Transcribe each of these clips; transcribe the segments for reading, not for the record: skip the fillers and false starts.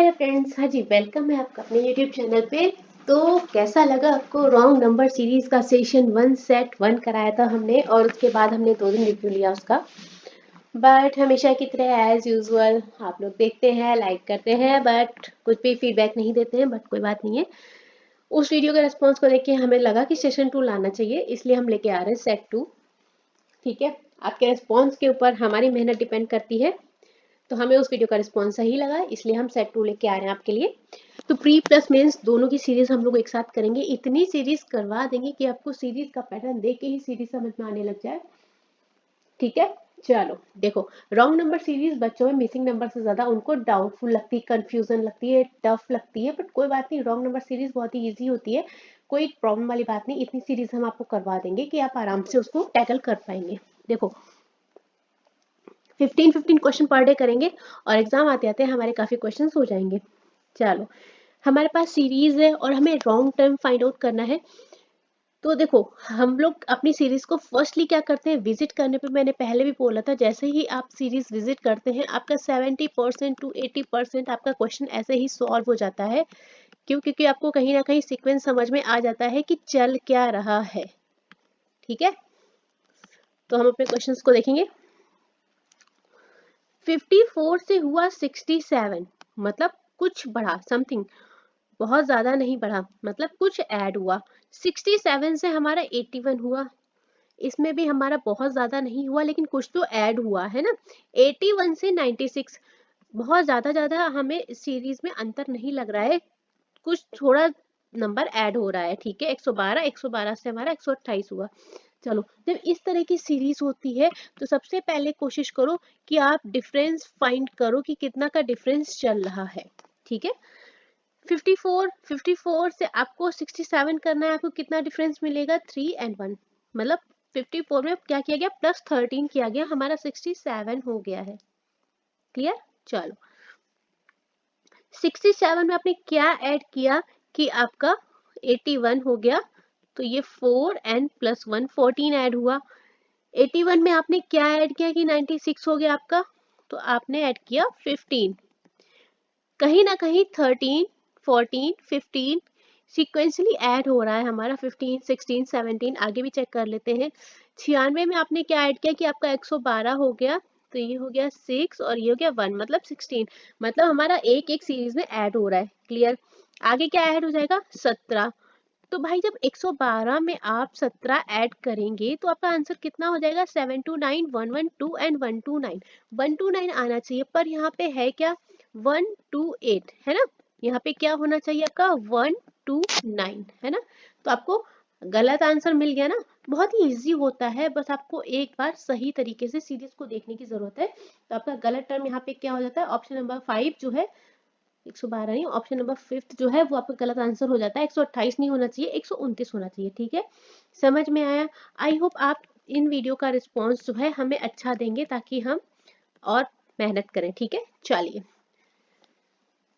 Hello friends, हाँ जी, welcome है आपका अपने यूट्यूब चैनल पे। तो कैसा लगा आपको? रॉन्ग नंबर सीरीज का सेशन 1 सेट 1 कराया था हमने और उसके बाद हमने 2 दिन रिव्यू लिया उसका। बट हमेशा की तरह एज यूजुअल आप लोग देखते हैं, लाइक करते हैं, बट कुछ भी फीडबैक नहीं देते हैं। बट कोई बात नहीं है, उस वीडियो के रिस्पॉन्स को देख के हमें लगा कि सेशन 2 लाना चाहिए, इसलिए हम लेके आ रहे हैं सेट 2। ठीक है, आपके रिस्पॉन्स के ऊपर हमारी मेहनत डिपेंड करती है, तो हमें उस वीडियो का रिस्पॉन्स सही लगा, इसलिए हम सेट 2 लेके आ रहे हैं आपके लिए। तो प्री प्लस मेंस दोनों की सीरीज हम लोग एक साथ करेंगे। इतनी सीरीज करवा देंगे कि आपको सीरीज का पैटर्न देख के ही सीरीज समझ में आने लग जाए। ठीक है, चलो देखो, रॉन्ग नंबर सीरीज बच्चों में मिसिंग नंबर से ज्यादा उनको डाउटफुल लगती है, कंफ्यूजन लगती है, टफ लगती है। बट कोई बात नहीं, रॉन्ग नंबर सीरीज बहुत ही ईजी होती है, कोई प्रॉब्लम वाली बात नहीं। इतनी सीरीज हम आपको करवा देंगे कि आप आराम से उसको टैकल कर पाएंगे। देखो, 15 क्वेश्चन पर डे करेंगे और एग्जाम आते आते हमारे काफी क्वेश्चंस हो जाएंगे। चलो, हमारे पास सीरीज है और हमें रॉन्ग टर्म फाइंड आउट करना है। तो देखो, हम लोग अपनी सीरीज को फर्स्टली क्या करते हैं, विजिट करने पे मैंने पहले भी बोला था, जैसे ही आप सीरीज विजिट करते हैं आपका 70% to 80% आपका क्वेश्चन ऐसे ही सॉल्व हो जाता है। क्यों? क्योंकि आपको कहीं ना कहीं सीक्वेंस समझ में आ जाता है कि चल क्या रहा है। ठीक है, तो हम अपने क्वेश्चंस को देखेंगे। 54 से हुआ 67, मतलब कुछ बढ़ा, समथिंग, बहुत ज्यादा नहीं बढ़ा, मतलब कुछ ऐड हुआ। 67 से हमारा 81 हुआ, इसमें भी हमारा बहुत ज्यादा नहीं हुआ, लेकिन कुछ तो ऐड हुआ है ना। 81 से 96, बहुत ज्यादा हमें सीरीज में अंतर नहीं लग रहा है, कुछ थोड़ा नंबर ऐड हो रहा है। ठीक है, 112 से हमारा 128 हुआ। चलो, जब इस तरह की सीरीज होती है तो सबसे पहले कोशिश करो कि आप डिफरेंस फाइंड करो कि कितना का डिफरेंस चल रहा है। ठीक है, 54 से आपको 67 करना है, आपको कितना डिफरेंस मिलेगा? 3 and 1, मतलब 54 में क्या किया गया, प्लस 13 किया गया, हमारा 67 हो गया है। क्लियर? चलो, 67 में आपने क्या ऐड किया कि आपका 81 हो गया, तो ये 4 and प्लस 1 14 ऐड हुआ। 81 में आपने क्या ऐड किया कि 96 हो गया आपका, तो आपने ऐड किया 15। कहीं ना कहीं 13 14 15 सीक्वेंसली ऐड हो रहा है हमारा। 15 16 17 आगे भी चेक कर लेते हैं। 96 में आपने क्या ऐड किया कि आपका 112 हो गया, तो ये हो गया 6 और ये हो गया 1, मतलब 16, मतलब हमारा एक एक सीरीज में ऐड हो रहा है। क्लियर? आगे क्या ऐड हो जाएगा? 17। तो भाई, जब 112 में आप 17 ऐड करेंगे तो आपका आंसर कितना हो जाएगा? 729 112 एंड 129, 129 आना चाहिए, पर यहाँ पे है क्या? 128 है ना। यहाँ पे क्या होना चाहिए आपका? 129 है ना। तो आपको गलत आंसर मिल गया ना। बहुत ही इजी होता है, बस आपको एक बार सही तरीके से सीरीज को देखने की जरूरत है। तो आपका गलत टर्म यहाँ पे क्या हो जाता है? ऑप्शन नंबर 5 जो है, 112 नहीं, ऑप्शन नंबर 5 जो है वो आपका गलत आंसर हो जाता है। 128 नहीं होना चाहिए, 129 होना चाहिए। ठीक है, समझ में आया? आई होप आप इन वीडियो का रिस्पॉन्स जो है हमें अच्छा देंगे, ताकि हम और मेहनत करें। ठीक है, चलिए,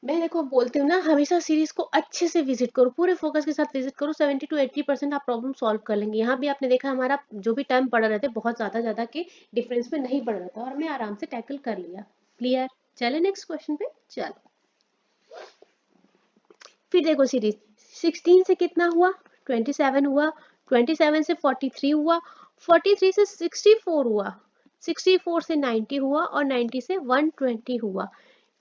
मैं देखो बोलती हूँ ना, हमेशा सीरीज को अच्छे से विजिट करो, पूरे फोकस के साथ विजिट करो। 70 to 80% आप प्रॉब्लम सॉल्व कर लेंगे। यहाँ भी आपने देखा, हमारा जो भी टाइम पढ़ रहे थे बहुत ज्यादा के डिफरेंस में नहीं पढ़ रहा था और हमने आराम से टैकल कर लिया। क्लियर? चले नेक्स्ट क्वेश्चन पे। चलो, फिर देखो, सीरीज 16 से कितना हुआ? 27 हुआ। 27 से 43 हुआ। 43 से 64 हुआ। 64 से 90 हुआ और 90 से 120 हुआ।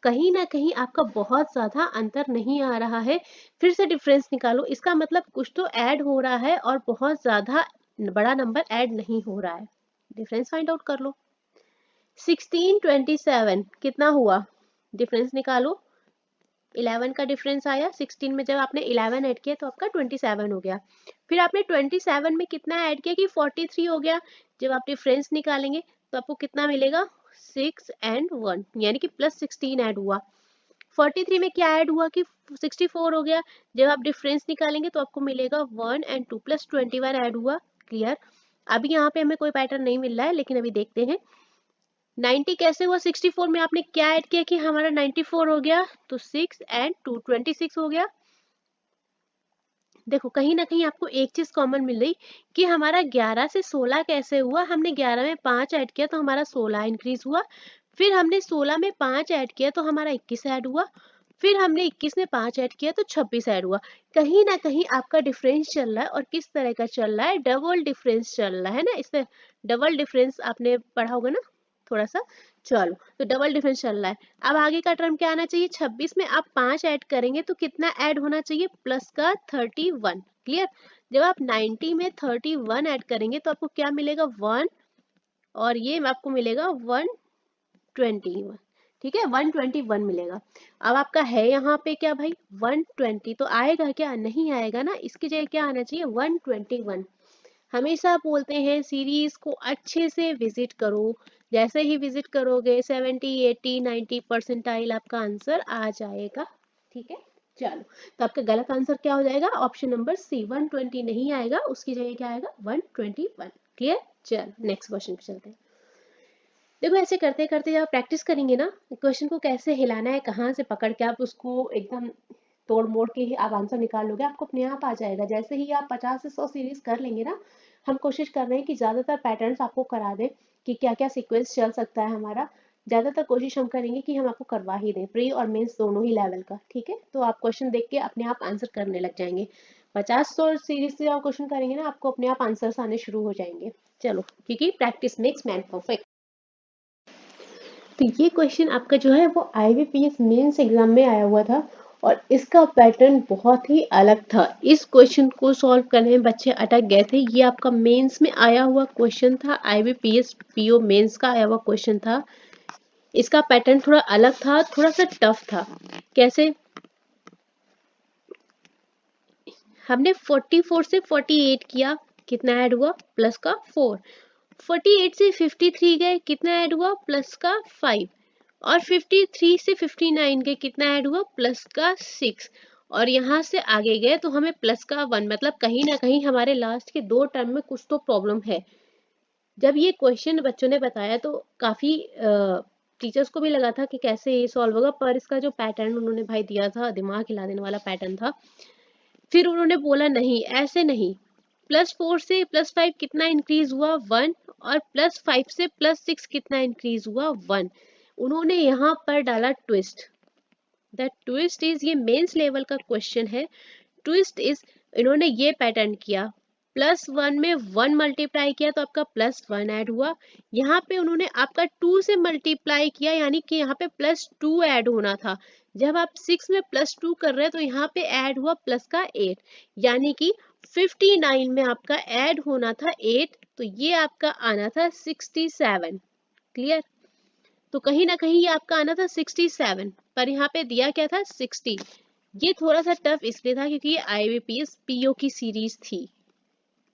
कहीं ना कहीं आपका बहुत ज्यादा अंतर नहीं आ रहा है। फिर से डिफरेंस निकालो, इसका मतलब कुछ तो ऐड हो रहा है और बहुत ज्यादा बड़ा नंबर ऐड नहीं हो रहा है। डिफरेंस फाइंड आउट कर लो। 16 27 कितना हुआ? डिफरेंस निकालो। 11 का डिफरेंस आया। 16 में जब आपने 11 ऐड किया तो आपका 27 हो गया। फिर आपने 27 में कितना ऐड किया कि 43 हो गया। जब आप डिफरेंस निकालेंगे तो आपको कितना मिलेगा? 6 and 1, यानी कि प्लस 16 ऐड हुआ। 43 में क्या ऐड हुआ कि 64 हो गया। जब आप डिफरेंस निकालेंगे तो आपको मिलेगा 1 and 2 प्लस 21 ऐड हुआ। क्लियर? अभी यहाँ पे हमें कोई पैटर्न नहीं मिल रहा है, लेकिन अभी देखते हैं 90 कैसे हुआ। 64 में आपने क्या ऐड किया कि हमारा 94 हो गया, तो 6 and 2 26 हो गया। देखो, कहीं ना कहीं आपको एक चीज कॉमन मिल रही कि हमारा 11 से 16 कैसे हुआ। हमने 11 में 5 ऐड किया तो हमारा 16 इंक्रीज हुआ। फिर हमने 16 में 5 ऐड किया तो हमारा 21 ऐड हुआ। फिर हमने 21 में 5 ऐड किया तो 26 ऐड हुआ। कहीं ना कहीं आपका डिफरेंस चल रहा है, और किस तरह का चल रहा है, डबल डिफरेंस चल रहा है ना, इसमें डबल डिफरेंस आपने पढ़ा होगा ना थोड़ा सा। चलो, तो डबल डिफरेंस चल रहा है। अब आगे का टर्म क्या आना चाहिए, 26 में आप 5 ऐड करेंगे तो कितना ऐड होना चाहिए, प्लस का 31। क्लियर। जब आप 90 में 31 ऐड करेंगे तो आपको क्या मिलेगा, 1, और ये आपको मिलेगा 121। ठीक है, 121 मिलेगा। अब आपका है यहाँ पे क्या भाई, 120, तो आएगा क्या, नहीं आएगा ना, इसकी जगह क्या आना चाहिए, 121। हमेशा बोलते हैं सीरीज को अच्छे से विजिट करो, जैसे ही विजिट करोगे 70 80 90 परसेंटाइल आपका आंसर आ जाएगा। ठीक है, चलो, तो आपका गलत आंसर क्या हो जाएगा, ऑप्शन नंबर सी, 120 नहीं आएगा, उसकी जगह क्या आएगा, 121। क्लियर। चलो नेक्स्ट क्वेश्चन पे चलते हैं। देखो, ऐसे करते करते जब आप प्रैक्टिस करेंगे ना, क्वेश्चन को कैसे हिलाना है, कहाँ से पकड़ के आप उसको एकदम तोड़ मोड़ के ही आप आंसर निकाल लोगे, आपको अपने आप आ जाएगा। जैसे ही आप 50 से 100 सीरीज कर लेंगे ना, हम कोशिश कर रहे हैं कि ज़्यादातर पैटर्न्स आपको करा दें कि क्या क्या सीक्वेंस चल सकता है हमारा। ज़्यादातर कोशिश हम करेंगे कि हम आपको करवा ही दें, प्री और मेंस दोनों ही लेवल का। ठीक है, तो आप क्वेश्चन देख के अपने आप आंसर करने लग जाएंगे। 50-100 सीरीज से आप क्वेश्चन करेंगे ना, आपको अपने आप आंसर्स आने शुरू हो जाएंगे। चलो, क्योंकि प्रैक्टिस मेक्स मैन परफेक्ट। तो ये क्वेश्चन आपका जो है वो IBPS मेंस एग्जाम में आया हुआ था, और इसका पैटर्न बहुत ही अलग था। इस क्वेश्चन को सॉल्व करने में बच्चे अटक गए थे। ये आपका मेंस में आया हुआ क्वेश्चन था, IBPS PO मेंस का आया हुआ क्वेश्चन था। इसका पैटर्न थोड़ा अलग था, थोड़ा सा टफ था। कैसे, हमने 44 से 48 किया, कितना ऐड हुआ, प्लस का 4। 48 से 53 गए, कितना ऐड हुआ, प्लस का 5। और 53 से 59 के कितना ऐड हुआ, प्लस का 6। और यहाँ से आगे गए तो हमें प्लस का 1, मतलब कहीं ना कहीं हमारे लास्ट के 2 टर्म में कुछ तो प्रॉब्लम है। जब ये क्वेश्चन बच्चों ने बताया तो काफी टीचर्स को भी लगा था कि कैसे ये सॉल्व होगा, पर इसका जो पैटर्न उन्होंने भाई दिया था, दिमाग हिला देने वाला पैटर्न था। फिर उन्होंने बोला नहीं, ऐसे नहीं, +4 से +5 कितना इंक्रीज हुआ, 1। और +5 से +6 कितना इंक्रीज हुआ, 1। उन्होंने यहाँ पर डाला ट्विस्ट। द ट्विस्ट इज, ये मेंस लेवल का क्वेश्चन है। ट्विस्ट इज, इन्होंने ये पैटर्न किया, +1 में 1 मल्टीप्लाई किया तो आपका +1 ऐड हुआ। यहाँ पे उन्होंने आपका 2 से मल्टीप्लाई किया, यानी कि यहाँ पे +2 ऐड होना था। जब आप 6 में +2 कर रहे हैं तो यहाँ पे ऐड हुआ प्लस का 8, यानी कि 59 में आपका ऐड होना था 8, तो ये आपका आना था 67। क्लियर। तो कहीं ना कहीं ये आपका आना था 67, पर यहाँ पे दिया क्या था, 60। ये थोड़ा सा टफ इसलिए था क्योंकि ये IBPS PO की सीरीज थी,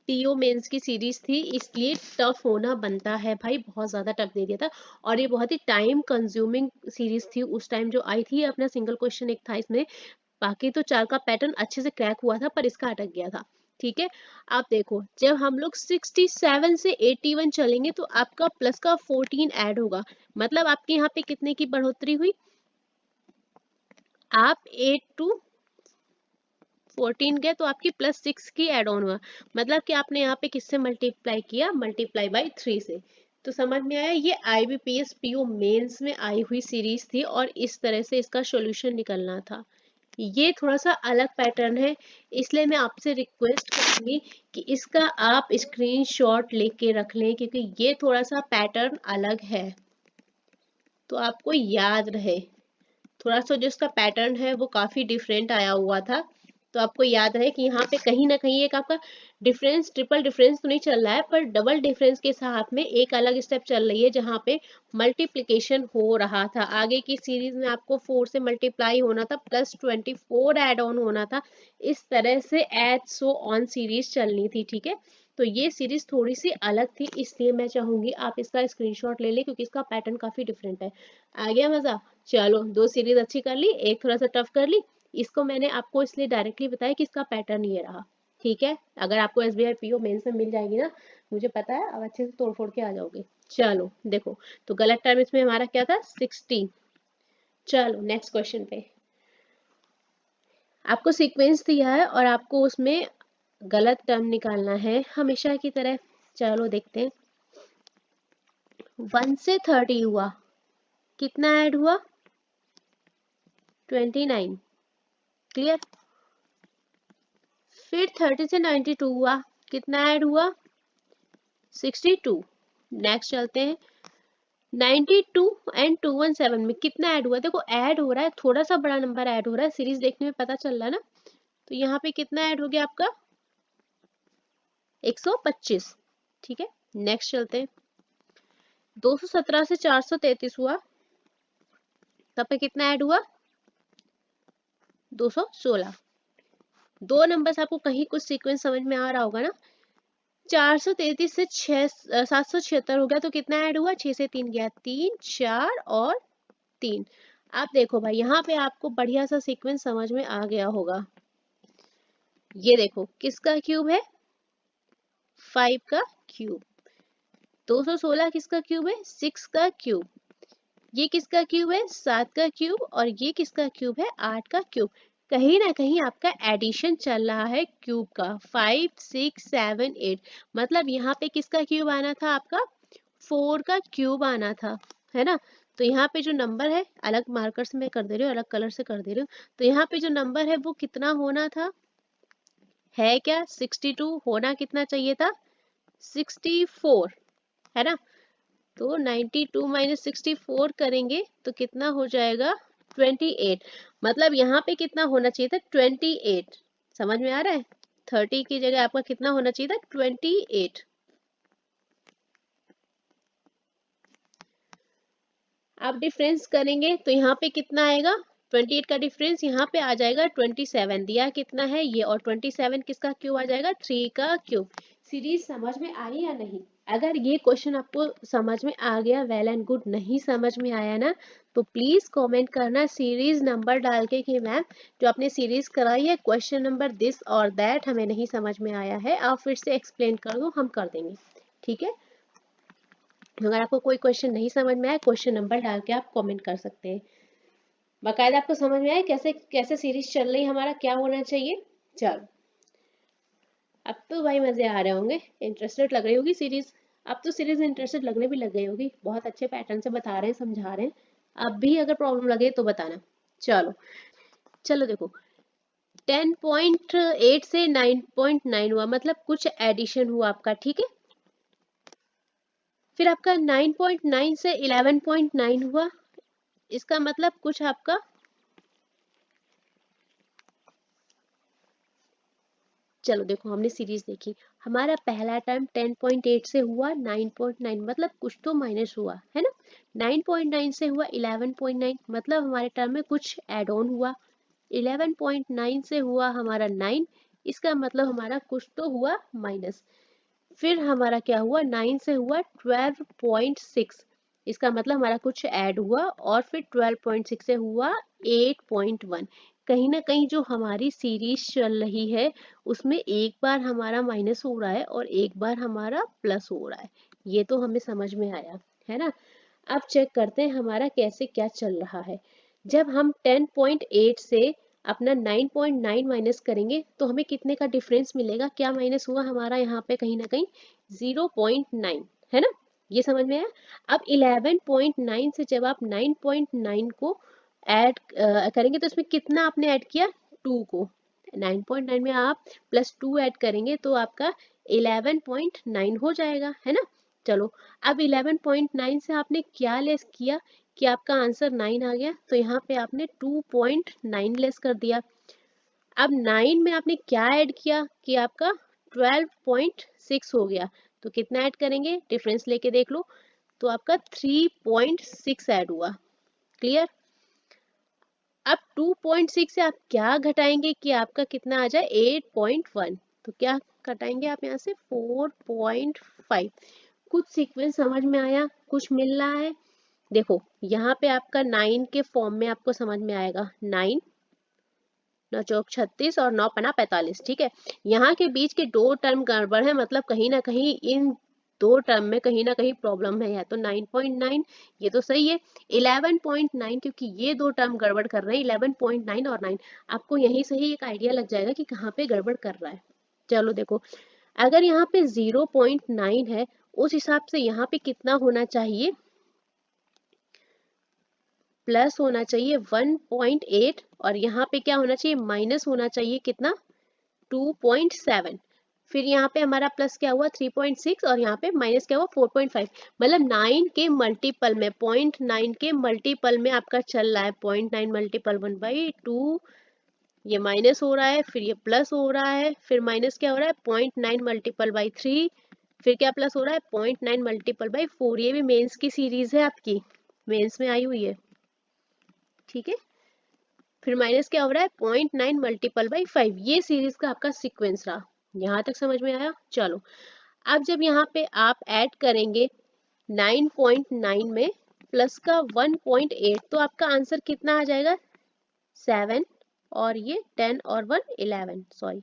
PO मेंस की सीरीज थी, इसलिए टफ होना बनता है भाई, बहुत ज्यादा टफ दे दिया था। और ये बहुत ही टाइम कंज्यूमिंग सीरीज थी उस टाइम जो आई थी। अपना सिंगल क्वेश्चन एक था इसमें, बाकी तो 4 का पैटर्न अच्छे से क्रैक हुआ था, पर इसका अटक गया था। ठीक है, आप देखो, जब हम लोग 67 से 81 चलेंगे तो आपका प्लस का 14 ऐड होगा, मतलब आपके यहाँ पे कितने की बढ़ोतरी हुई, आप 8 टू 14 गए तो आपकी +6 की एड ऑन हुआ, मतलब कि आपने यहाँ पे किससे मल्टीप्लाई किया, मल्टीप्लाई बाय 3 से। तो समझ में आया, ये IBPS PO मेंस में आई हुई सीरीज थी, और इस तरह से इसका सॉल्यूशन निकलना था। ये थोड़ा सा अलग पैटर्न है, इसलिए मैं आपसे रिक्वेस्ट करूंगी कि इसका आप स्क्रीनशॉट लेके रख लें, क्योंकि ये थोड़ा सा पैटर्न अलग है, तो आपको याद रहे। थोड़ा सा जो इसका पैटर्न है वो काफी डिफरेंट आया हुआ था, तो आपको याद रहे कि यहाँ पे कहीं ना कहीं एक आपका डिफरेंस, ट्रिपल डिफरेंस तो नहीं चल रहा है, पर डबल डिफरेंस के साथ में एक अलग स्टेप चल रही है, जहाँ पे मल्टीप्लिकेशन हो रहा था। आगे की सीरीज में आपको 4 से मल्टीप्लाई होना था, +24 एड ऑन होना था, इस तरह से एड सो ऑन सीरीज चलनी थी। ठीक है, तो ये सीरीज थोड़ी सी अलग थी, इसलिए मैं चाहूंगी आप इसका स्क्रीनशॉट ले लें, क्योंकि इसका पैटर्न काफी डिफरेंट है। आ गया मजा। चलो, 2 सीरीज अच्छी कर ली, एक थोड़ा सा टफ कर ली। इसको मैंने आपको इसलिए डायरेक्टली बताया कि इसका पैटर्न ये रहा। ठीक है, अगर आपको SBI PO मेंस में मिल जाएगी ना, मुझे पता है अब अच्छे से तोड़ फोड़ के आ जाओगे। चलो देखो, तो गलत टर्म इसमें हमारा क्या था, 60। चलो नेक्स्ट क्वेश्चन पे, आपको सीक्वेंस दिया है और आपको उसमें गलत टर्म निकालना है हमेशा की तरह। चलो देखते हैं, 1 से 30 हुआ, कितना ऐड हुआ, 29। क्लियर। फिर 30 से 92 हुआ, कितना ऐड हुआ? 62। नेक्स्ट चलते हैं, 92 एंड 217 में कितना ऐड हुआ? देखो ऐड हो रहा है, थोड़ा सा बड़ा नंबर ऐड हो रहा है, सीरीज देखने में पता चल रहा है ना। तो यहाँ पे कितना ऐड हो गया आपका? 125। ठीक है, नेक्स्ट चलते हैं, 217 से 433 हुआ, तब पे कितना ऐड हुआ? 216। दो नंबर्स आपको कहीं कुछ सीक्वेंस समझ में आ रहा होगा ना। 433 से 776 हो गया, तो कितना ऐड हुआ? 6 से 3 गया, 3 4 और 3। आप देखो भाई, यहाँ पे आपको बढ़िया सा सीक्वेंस समझ में आ गया होगा। ये देखो किसका क्यूब है? 5 का क्यूब। 216 किसका क्यूब है? 6 का क्यूब। ये किसका क्यूब है? 7 का क्यूब। और ये किसका क्यूब है? 8 का क्यूब। कहीं ना कहीं आपका एडिशन चल रहा है क्यूब का, 5 6 7 8। मतलब यहाँ पे किसका क्यूब आना था? आपका 4 का क्यूब आना था, है ना। तो यहाँ पे जो नंबर है, अलग मार्कर से मैं कर दे रही हूँ, अलग कलर से कर दे रही हूँ। तो यहाँ पे जो नंबर है वो कितना होना था? है क्या? 62। होना कितना चाहिए था? 64, है ना। तो 92 माइनस 64 करेंगे तो कितना हो जाएगा? 28। मतलब यहाँ पे कितना होना चाहिए था? 28। समझ में आ रहा है? 30 की जगह आपका कितना होना चाहिए था? 28। आप डिफरेंस करेंगे तो यहाँ पे कितना आएगा? 28 का डिफरेंस यहाँ पे आ जाएगा 27। दिया कितना है ये, और 27 किसका क्यूब आ जाएगा? 3 का क्यूब। सीरीज समझ में आई या नहीं? अगर ये क्वेश्चन आपको समझ में आ गया, वेल एंड गुड। नहीं समझ में आया ना, तो प्लीज कमेंट करना सीरीज नंबर डाल के कि मैम जो आपने सीरीज कराई है क्वेश्चन नंबर दिस और दैट हमें नहीं समझ में आया है, आप फिर से एक्सप्लेन कर दो, हम कर देंगे। ठीक है, अगर आपको कोई क्वेश्चन नहीं समझ में आया, क्वेश्चन नंबर डाल के आप कमेंट कर सकते हैं। बाकायदा आपको समझ में आया कैसे कैसे सीरीज चल रही है, हमारा क्या होना चाहिए। चलो, अब तो भाई मजे आ रहे होंगे, इंटरेस्टेड लग रही होगी सीरीज। अब तो सीरीज इंटरेस्टेड लगने भी लग गई होगी, बहुत अच्छे पैटर्न से बता रहे हैं, समझा रहे हैं। अब भी अगर प्रॉब्लम लगे तो बताना। चलो चलो देखो, 10.8 से 9.9 हुआ, मतलब कुछ एडिशन हुआ आपका। ठीक है, फिर आपका 9.9 से 11.9 हुआ, इसका मतलब कुछ आपका, चलो देखो हमने सीरीज देखी, हमारा पहला टर्म 10.8 से हुआ 9.9, मतलब कुछ तो माइनस हुआ, है ना। 9.9 से हुआ 11.9, मतलब हमारे टर्म में कुछ एड ऑन हुआ। 11.9 से हुआ हमारा 9, इसका मतलब हमारा कुछ तो हुआ माइनस। फिर हमारा क्या हुआ? 9 से हुआ 12.6, इसका मतलब हमारा कुछ ऐड हुआ। और फिर 12.6 से हुआ 8.1। कहीं ना कहीं जो हमारी सीरीज चल रही है उसमें एक बार हमारा माइनस हो रहा है और एक बार हमारा प्लस हो रहा है, ये तो हमें समझ में आया, है ना। अब चेक करते हैं हमारा कैसे क्या चल रहा है। जब हम 10.8 से अपना 9.9 माइनस करेंगे तो हमें कितने का डिफरेंस मिलेगा? क्या माइनस हुआ हमारा यहाँ पे? कहीं ना कहीं 0.9, है ना। ये समझ में आया। अब 11.9 से जब आप 9.9 को ऐड करेंगे तो इसमें कितना आपने ऐड किया? 2 को। 9.9 में आप प्लस 2 ऐड करेंगे तो आपका 11.9 हो जाएगा, है ना। चलो, अब 11.9 से आपने क्या लेस किया कि आपका आंसर 9 आ गया, तो यहाँ पे आपने 2.9 लेस कर दिया। अब 9 में आपने क्या ऐड किया कि आपका 12.6 हो गया, तो कितना ऐड करेंगे? डिफरेंस लेके देख लो, तो आपका 3.6 ऐड हुआ। क्लियर। अब 2.6 से आप क्या घटाएंगे कि आपका कितना आ जाए? 8.1। तो क्या घटाएंगे आप यहाँ से? 4.5। कुछ सीक्वेंस समझ में आया, कुछ मिल रहा है। देखो यहाँ पे आपका 9 के फॉर्म में आपको समझ में आएगा, 9 9 चौक 36 और 9 पना 45। ठीक है, यहाँ के बीच के दो टर्म गड़बड़ है, मतलब कहीं ना कहीं इन दो टर्म में कहीं ना कहीं प्रॉब्लम है। तो 9.9 ये तो सही है, 11.9 क्योंकि ये दो टर्म गड़बड़ कर रहे हैं, 11.9 और 9। आपको यहीं से ही एक आइडिया लग जाएगा कि कहाँ पे गड़बड़ कर रहा है। चलो देखो, अगर यहाँ पे 0.9 है, उस हिसाब से यहाँ पे कितना होना चाहिए? प्लस होना चाहिए 1.8 और यहाँ पे क्या होना चाहिए, माइनस होना चाहिए कितना, 2.7। फिर यहाँ पे हमारा प्लस क्या हुआ 3.6 और यहाँ पे माइनस क्या हुआ 4.5। मतलब 9 के मल्टीपल में, 0.9 के मल्टीपल में आपका चल रहा है, 0.9 मल्टीपल 1/2, ये माइनस हो रहा है, फिर ये प्लस हो रहा है, फिर माइनस क्या हो रहा है 0.9 मल्टीपल बाई 3, फिर क्या प्लस हो रहा है 0.9 मल्टीपल बाई 4। ये भी मेंस की सीरीज है आपकी, मेंस में आई हुई है, ठीक है। फिर माइनस क्या हो रहा है 0.9 मल्टीपल बाई 5। ये सीरीज का आपका सीक्वेंस रहा, यहाँ तक समझ में आया। चलो अब जब यहाँ पे आप ऐड करेंगे 9.9 में प्लस का 1.8 तो आपका आंसर कितना आ जाएगा 7, और ये 10 और 1 11, सॉरी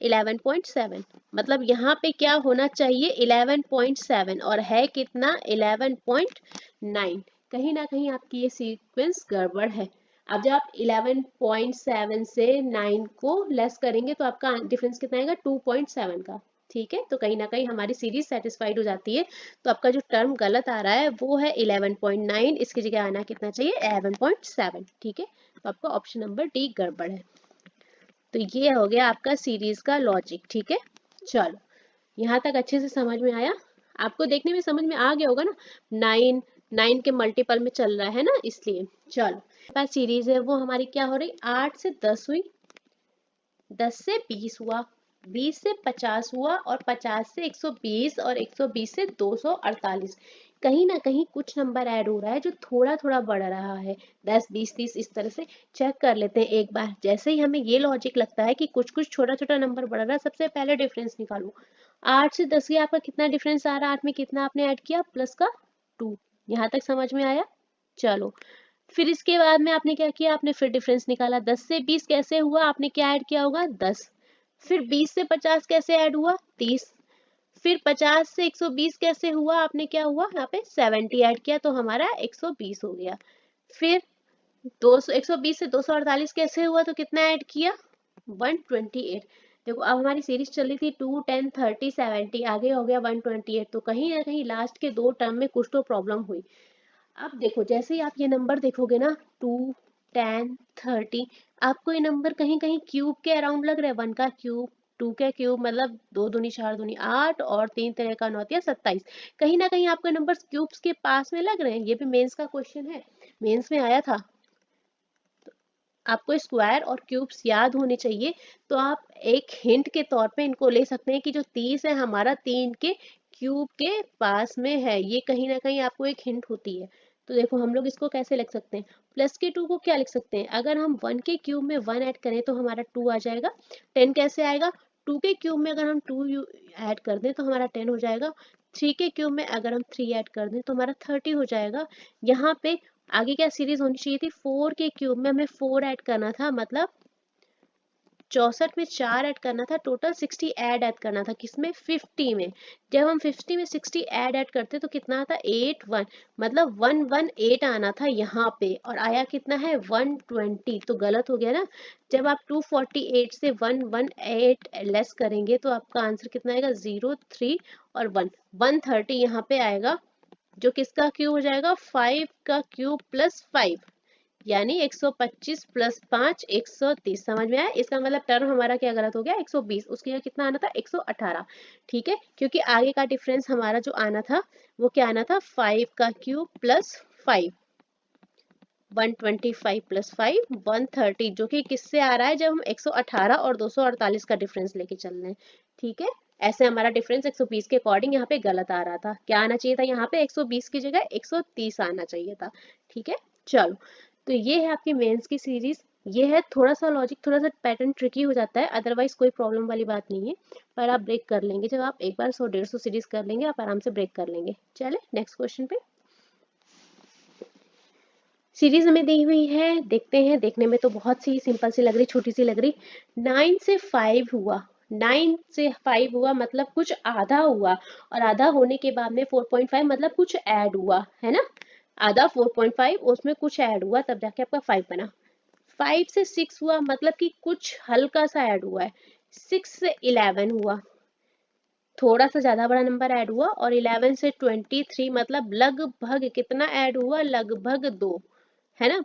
11.7। मतलब यहाँ पे क्या होना चाहिए 11.7 और है कितना 11.9। कहीं ना कहीं आपकी ये सीक्वेंस गड़बड़ है। अब जब आप 11.7 से 9 को लेस करेंगे तो आपका डिफरेंस कितना आएगा 2.7 का, ठीक है। तो कहीं ना कहीं हमारी सीरीज सेटिस्फाइड हो जाती है। तो आपका जो टर्म गलत आ रहा है वो है 11.9, इसकी जगह आना कितना चाहिए 11.7, ठीक है। तो आपका ऑप्शन नंबर डी गड़बड़ है। तो ये हो गया आपका सीरीज का लॉजिक, ठीक है। चलो यहाँ तक अच्छे से समझ में आया, आपको देखने में समझ में आ गया होगा ना, 9 के मल्टीपल में चल रहा है ना, इसलिए। चलो पास सीरीज है वो हमारी क्या हो रही, 8 से 10 हुई, 10 से 20 हुआ, 20 से 50 हुआ, और 50 से 120, और 120 से 248। कहीं ना कहीं कुछ नंबर ऐड हो रहा है जो थोड़ा थोड़ा बढ़ रहा है, 10 20 30 इस तरह से। चेक कर लेते हैं एक बार। जैसे ही हमें ये लॉजिक लगता है कि कुछ कुछ छोटा छोटा नंबर बढ़ रहा है, सबसे पहले डिफरेंस निकालो। 8 से 10 के आपका कितना डिफरेंस आ रहा है, 8 में कितना आपने ऐड किया प्लस का 2। यहाँ तक समझ में आया। चलो फिर इसके बाद में आपने क्या किया, आपने फिर डिफरेंस निकाला। 10 से 20 कैसे हुआ, आपने क्या ऐड किया होगा 10। फिर 20 से 50 कैसे ऐड हुआ 30। फिर 50 से 120 कैसे हुआ, आपने क्या हुआ यहाँ पे 70 ऐड किया, तो हमारा 120 हो गया। फिर 200 120 से 248 कैसे हुआ, तो कितना ऐड किया 128। देखो अब हमारी सीरीज चली थी 2 10 30 70, आगे हो गया 128। तो कहीं ना कहीं लास्ट के दो टर्म में कुछ तो प्रॉब्लम हुई। अब देखो जैसे ही आप ये नंबर देखोगे ना 2 10 30, आपको ये नंबर कहीं कहीं क्यूब के अराउंड लग रहा है। 1 का क्यूब, 2 का क्यूब, मतलब 2 दूनी 4 दूनी 8, और 3 तरह का 9 या 27। कहीं ना कहीं आपको नंबर क्यूब्स के पास में लग रहे हैं। ये भी मेंस का क्वेश्चन है, मेंस में आया था। आपको स्क्वायर और क्यूब्स याद होने चाहिए। तो आप एक हिंट के तौर पे इनको ले सकते हैं कि जो 30 है हमारा 3 के क्यूब के पास में है। ये कहीं ना कहीं आपको एक हिंट होती है। तो देखो हम लोग इसको कैसे लिख सकते हैं, प्लस के 2 को क्या लिख सकते हैं, अगर हम 1 के क्यूब में 1 ऐड करें तो हमारा 2 आ जाएगा। 10 कैसे आएगा, 2 के क्यूब में अगर हम 2 ऐड कर दें तो हमारा 10 हो जाएगा। 3 के क्यूब में अगर हम 3 ऐड कर दें तो हमारा 30 हो जाएगा। यहाँ पे आगे क्या सीरीज होनी चाहिए थी, 4 के क्यूब में हमें 4 ऐड करना था, मतलब 64 में 4 ऐड करना था, टोटल 60 ऐड करना था, किसमें 50 में। जब हम 50 में 60 ऐड करते तो कितना आता 81, मतलब 118 आना था यहाँ पे, और आया कितना है 120। तो गलत हो गया ना। जब आप 248 से 118 लेस करेंगे तो आपका आंसर कितना आएगा 0 3 और 1 130 यहाँ पे आएगा, जो किसका क्यूब हो जाएगा 5 का क्यूब प्लस 5, यानी 125 प्लस 5 130। समझ में आया। इसका मतलब टर्म हमारा क्या गलत हो गया 120, उसके लिए कितना आना था 118, ठीक है। क्योंकि आगे का डिफरेंस हमारा जो आना था वो क्या आना था 5 का क्यूब प्लस 5, 125 प्लस 5 130, जो कि किससे आ रहा है जब हम 118 और 248 का डिफरेंस लेके चल रहे हैं, ठीक है। ऐसे हमारा डिफरेंस 120 के अकॉर्डिंग यहाँ पे गलत आ रहा था। क्या आना चाहिए था यहाँ पे 120 की जगह 130 आना चाहिए था, ठीक है। चलो तो ये है आपकी मेंस की सीरीज। ये है थोड़ा सा लॉजिक, थोड़ा सा पैटर्न ट्रिकी हो जाता है, अदरवाइज कोई प्रॉब्लम वाली बात नहीं है। पर आप ब्रेक कर लेंगे, जब आप एक बार 100 150 सीरीज कर लेंगे आप आराम से ब्रेक कर लेंगे। चले नेक्स्ट क्वेश्चन पे। सीरीज हमें दी हुई है, देखते हैं। देखने में तो बहुत सी सिंपल सी लग रही, छोटी सी लग रही। 9 से 5 हुआ, 9 से 5 हुआ मतलब कुछ आधा हुआ, और आधा होने के बाद में 4.5 मतलब कुछ ऐड हुआ है ना। आधा 4.5 उसमें कुछ ऐड हुआ तब जाके आपका 5 बना। 5 से 6 हुआ मतलब कि कुछ हल्का सा ऐड हुआ है। 6 से 11 हुआ, थोड़ा सा ज्यादा बड़ा नंबर ऐड हुआ। और 11 से 23 मतलब लगभग कितना ऐड हुआ, लगभग 2। है ना।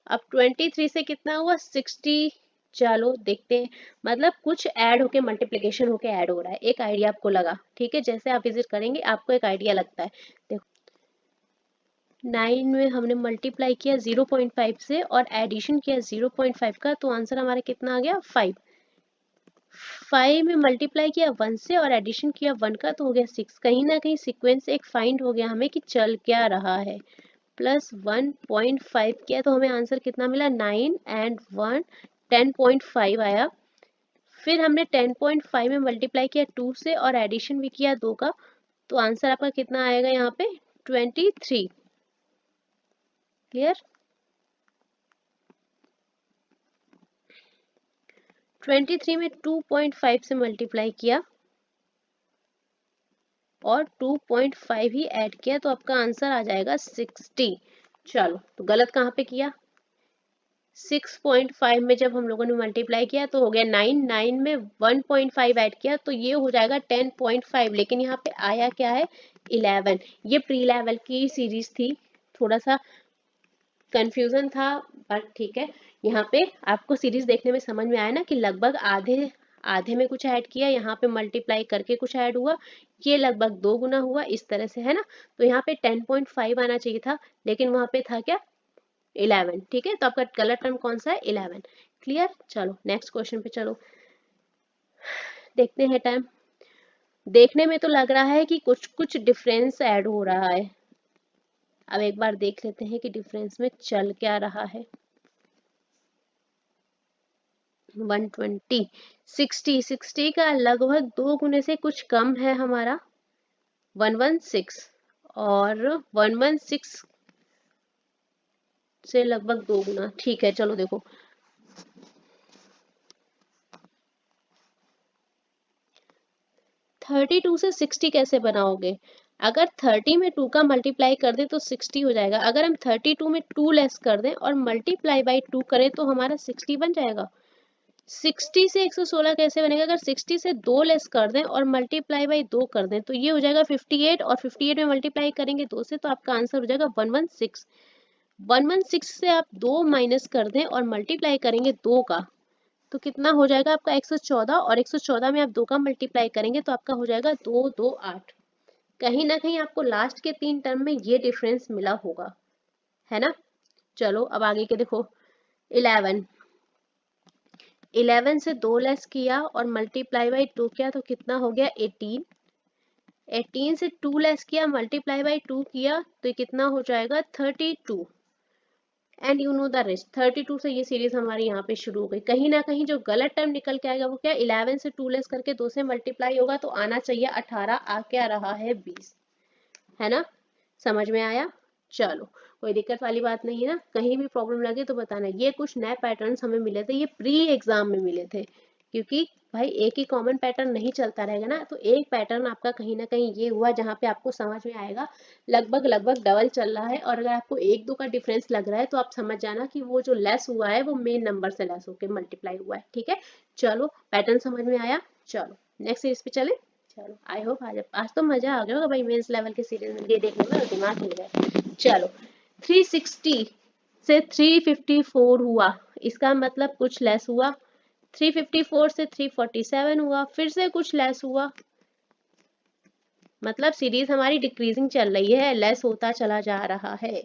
अब 23 से कितना हुआ 60। चलो देखते हैं, मतलब कुछ ऐड होके मल्टीप्लिकेशन होके ऐड हो रहा है, एक आइडिया आपको लगा, ठीक है। जैसे आप विजिट करेंगे आपको एक आइडिया लगता है। देखो 9 में हमने मल्टीप्लाई किया 0.5 से और एडिशन किया 0.5 का, तो आंसर हमारा कितना आ गया 5। 5 में मल्टीप्लाई किया 1 से और एडिशन किया 1 का, तो हो गया 6। कहीं ना कहीं सीक्वेंस एक फाइंड हो गया हमें कि चल क्या रहा है। प्लस 1.5 किया तो हमें आंसर कितना मिला 9 एंड 1 10.5 आया। फिर हमने 10.5 में मल्टीप्लाई किया 2 से और एडिशन भी किया 2 का, तो आंसर आपका कितना आएगा यहाँ पे 23। क्लियर। 23 में 2.5 से मल्टीप्लाई किया और 2.5 ही ऐड किया, तो आपका आंसर आ जाएगा 60। चलो तो गलत कहाँ पे किया, 6.5 में जब हम लोगों ने मल्टीप्लाई किया तो हो गया 9, 9 में 1.5 ऐड किया तो ये हो जाएगा 10.5, लेकिन यहाँ पे आया क्या है 11। ये प्री लेवल की सीरीज थी, थोड़ा सा कंफ्यूजन था, बट ठीक है। यहाँ पे आपको सीरीज देखने में समझ में आया ना कि लगभग आधे आधे में कुछ ऐड किया, यहाँ पे मल्टीप्लाई करके कुछ ऐड हुआ, ये लगभग 2 गुना हुआ, इस तरह से, है ना। तो यहाँ पे 10.5 आना चाहिए था, लेकिन वहां पे था क्या 11, ठीक है। तो आपका गलत टर्म कौन सा है 11। क्लियर। चलो नेक्स्ट क्वेश्चन पे चलो, देखते हैं टाइम। देखने में तो लग रहा है कि कुछ कुछ डिफरेंस ऐड हो रहा है, अब एक बार देख लेते हैं कि डिफरेंस में चल क्या रहा है। 120 60 का लगभग 2 गुने से कुछ कम है हमारा 116, और 116 से लगभग 2 गुना, ठीक है। चलो देखो 32 से 60 कैसे बनाओगे, अगर 30 में 2 का मल्टीप्लाई कर दें तो 60 हो जाएगा, अगर हम 32 में 2 लेस कर दें और मल्टीप्लाई बाई 2 करें तो हमारा 60 बन जाएगा। 60 से 116 कैसे बनेगा, अगर 60 से 2 लेस कर दें और मल्टीप्लाई बाई 2 कर दें तो ये हो जाएगा 58, और 58 में मल्टीप्लाई करेंगे 2 से तो आपका आंसर हो जाएगा 116। 116 से आप 2 माइनस कर दें और मल्टीप्लाई करेंगे 2 का, तो कितना हो जाएगा आपका 114, और 114 में आप 2 का मल्टीप्लाई करेंगे तो आपका हो जाएगा 228। कहीं ना कहीं आपको लास्ट के 3 टर्म में ये डिफरेंस मिला होगा, है ना। चलो अब आगे के देखो 11 11 से 2 लेस किया और मल्टीप्लाई बाई 2 किया तो कितना हो गया 18। 18 से 2 लेस किया मल्टीप्लाई बाई 2 किया तो ये कितना हो जाएगा 32। And you know the rest, 32 से ये सीरीज हमारी यहाँ पे शुरू हो गई। कहीं ना कहीं जो गलत टर्म निकल के आएगा वो क्या 11 से 2 लेस करके 2 से मल्टीप्लाई होगा तो आना चाहिए 18, आ क्या रहा है 20, है ना। समझ में आया। चलो कोई दिक्कत वाली बात नहीं है ना, कहीं भी प्रॉब्लम लगे तो बताना। ये कुछ नए पैटर्न्स हमें मिले थे, ये प्री एग्जाम में मिले थे, क्योंकि भाई एक ही कॉमन पैटर्न नहीं चलता रहेगा ना, तो एक पैटर्न आपका कहीं ना कहीं ये हुआ जहाँ पे आपको समझ में आएगा लगभग लगभग डबल चल रहा है, और अगर आपको 1-2 का डिफरेंस लग रहा है तो आप समझ जाना कि वो जो लेस हुआ है वो मेन नंबर से लेस होकर मल्टीप्लाई हुआ है, ठीक है। चलो पैटर्न समझ में आया। चलो नेक्स्ट सीरीज पे चले। चलो आई होप आज तो मजा आ गया होगा भाई मेंस लेवल के सीरीज में, ये देखने में दिमाग हिल गया। चलो 360 से 354 हुआ, इसका मतलब कुछ लेस हुआ। 354 से 347 हुआ, फिर से कुछ लेस हुआ, मतलब सीरीज हमारी डिक्रीजिंग चल रही है, लेस होता चला जा रहा है।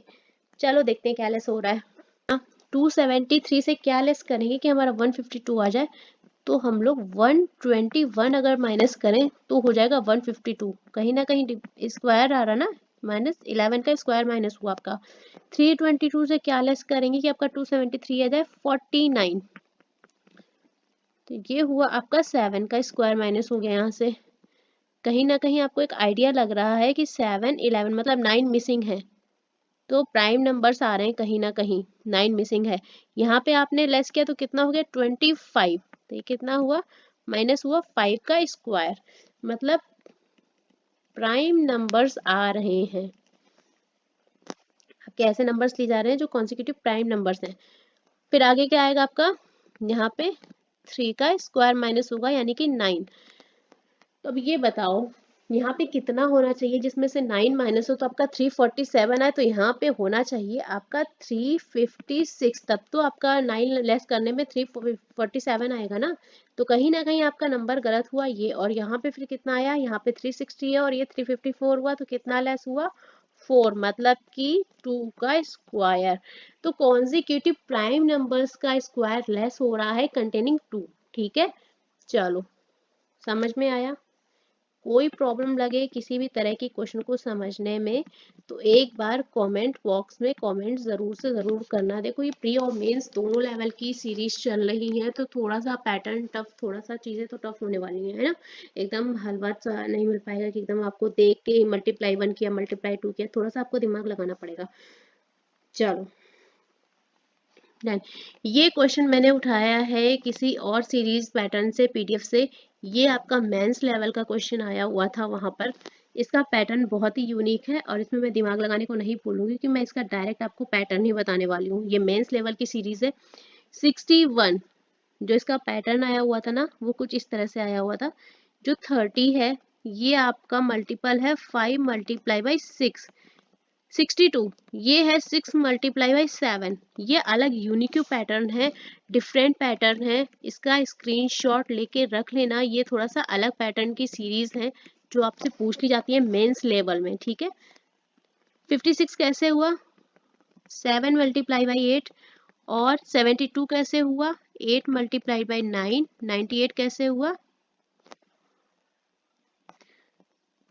चलो देखते हैं क्या लेस हो रहा है। 273 से क्या लेस करेंगे कि हमारा 152 आ जाए, तो हम लोग 121 अगर माइनस करें तो हो जाएगा 152। कहीं ना कहीं स्क्वायर आ रहा ना, माइनस 11 का स्क्वायर माइनस हुआ आपका। 322 से क्या लेस करेंगे कि आपका 273 आ जाए 49, तो ये हुआ आपका 7 का स्क्वायर माइनस हो गया यहाँ से। कहीं ना कहीं आपको एक आइडिया लग रहा है कि 7 11 मतलब 9 मिसिंग है, तो प्राइम नंबर्स आ रहे हैं, कहीं ना कहीं 9 मिसिंग है। यहाँ पे आपने लेस किया तो कितना हो गया 25, तो ये कितना हुआ माइनस हुआ 5 का स्क्वायर, मतलब प्राइम नंबर्स आ रहे हैं। आपके ऐसे नंबर्स लिए जा रहे हैं जो कॉन्सिक्यूटिव प्राइम नंबर्स हैं। फिर आगे क्या आएगा आपका, यहाँ पे 3 का स्क्वायर माइनस होगा यानी कि 9। तो अब ये बताओ यहाँ पे कितना होना चाहिए जिसमें से 9 माइनस हो, तो आपका 347 है, तो यहाँ पे होना चाहिए आपका 356, तब तो आपका 9 लेस करने में 347 आएगा ना। तो कहीं ना कहीं आपका नंबर गलत हुआ ये, और यहाँ पे फिर कितना आया, यहाँ पे 360 है और ये 354 हुआ, तो कितना लेस हुआ 4, मतलब कि 2 का स्क्वायर। तो कॉन्जिक्यूटिव प्राइम नंबर्स का स्क्वायर लेस हो रहा है कंटेनिंग 2। ठीक है, चलो समझ में आया। कोई प्रॉब्लम लगे किसी भी तरह की क्वेश्चन को समझने में, तो एक बार कमेंट बॉक्स में कमेंट जरूर से जरूर करना। देखो ये प्री और मेंस दोनों लेवल की सीरीज चल रही है, तो थोड़ा सा पैटर्न टफ, थोड़ा सा चीजें तो टफ होने वाली है ना। एकदम हलवा सा नहीं मिल पाएगा कि एकदम आपको देख के मल्टीप्लाई 1 किया मल्टीप्लाई 2 किया, थोड़ा सा आपको दिमाग लगाना पड़ेगा। चलो डन। ये क्वेश्चन मैंने उठाया है किसी और सीरीज पैटर्न से, पीडीएफ से। ये आपका मेंस लेवल का क्वेश्चन आया हुआ था वहां पर। इसका पैटर्न बहुत ही यूनिक है और इसमें मैं दिमाग लगाने को नहीं बोलूंगी कि मैं इसका डायरेक्ट आपको पैटर्न ही बताने वाली हूँ। ये मेंस लेवल की सीरीज है। 61 जो इसका पैटर्न आया हुआ था ना, वो कुछ इस तरह से आया हुआ था। जो 30 है ये आपका मल्टीपल है 5 मल्टीप्लाई बाई 6। 62 ये है 6 मल्टीप्लाई बाई 7। ये अलग यूनिक पैटर्न है, डिफरेंट पैटर्न है। इसका स्क्रीनशॉट लेके रख लेना। ये थोड़ा सा अलग पैटर्न की सीरीज है जो आपसे पूछ ली जाती है मेंस लेवल में। ठीक है, 56 कैसे हुआ, 7 मल्टीप्लाई बाई 8। और 72 कैसे हुआ, 8 मल्टीप्लाई बाई 9। 98 कैसे हुआ,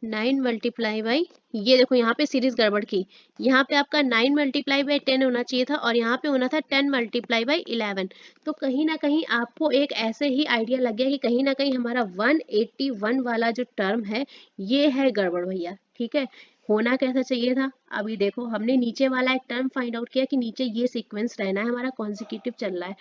9 मल्टीप्लाई बाई, ये देखो यहाँ पे सीरीज गड़बड़ की। यहाँ पे आपका 9 मल्टीप्लाई बाई 10 होना चाहिए था और यहाँ पे होना था 10 मल्टीप्लाई बाई 11। तो कहीं ना कहीं आपको एक ऐसे ही आइडिया लग गया कि कहीं ना कहीं हमारा 181 वाला जो टर्म है ये है गड़बड़ भैया। ठीक है, होना कैसा चाहिए था। अभी देखो हमने नीचे वाला एक टर्म फाइंड आउट किया कि नीचे ये सीक्वेंस रहना है, हमारा कॉन्जिक्यूटिव चल रहा है।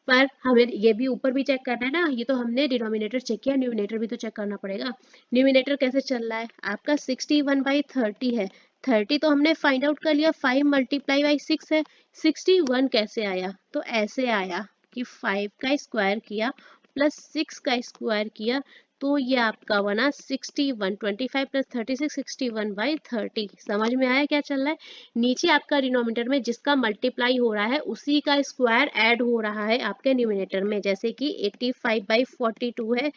पर हमें ये भी ऊपर भी चेक करना है ना। ये तो हमने डिनोमिनेटर चेक किया, न्यूमिनेटर भी तो चेक करना पड़ेगा। न्यूमिनेटर कैसे चल रहा है आपका, 61/30 है। 30 तो हमने फाइंड आउट कर लिया, 5 मल्टीप्लाई बाई 6 है। 61 कैसे आया, तो ऐसे आया कि 5 का स्क्वायर किया प्लस 6 का स्क्वायर किया, तो ये आपका बना 61। 25 प्लस 36 61/30। समझ में आया क्या चल रहा है। नीचे आपका डिनोमिनेटर में जिसका मल्टीप्लाई हो रहा है उसी का स्क्वायर ऐड हो रहा है आपके न्यूमिनेटर में, जैसे कि 85/42 है।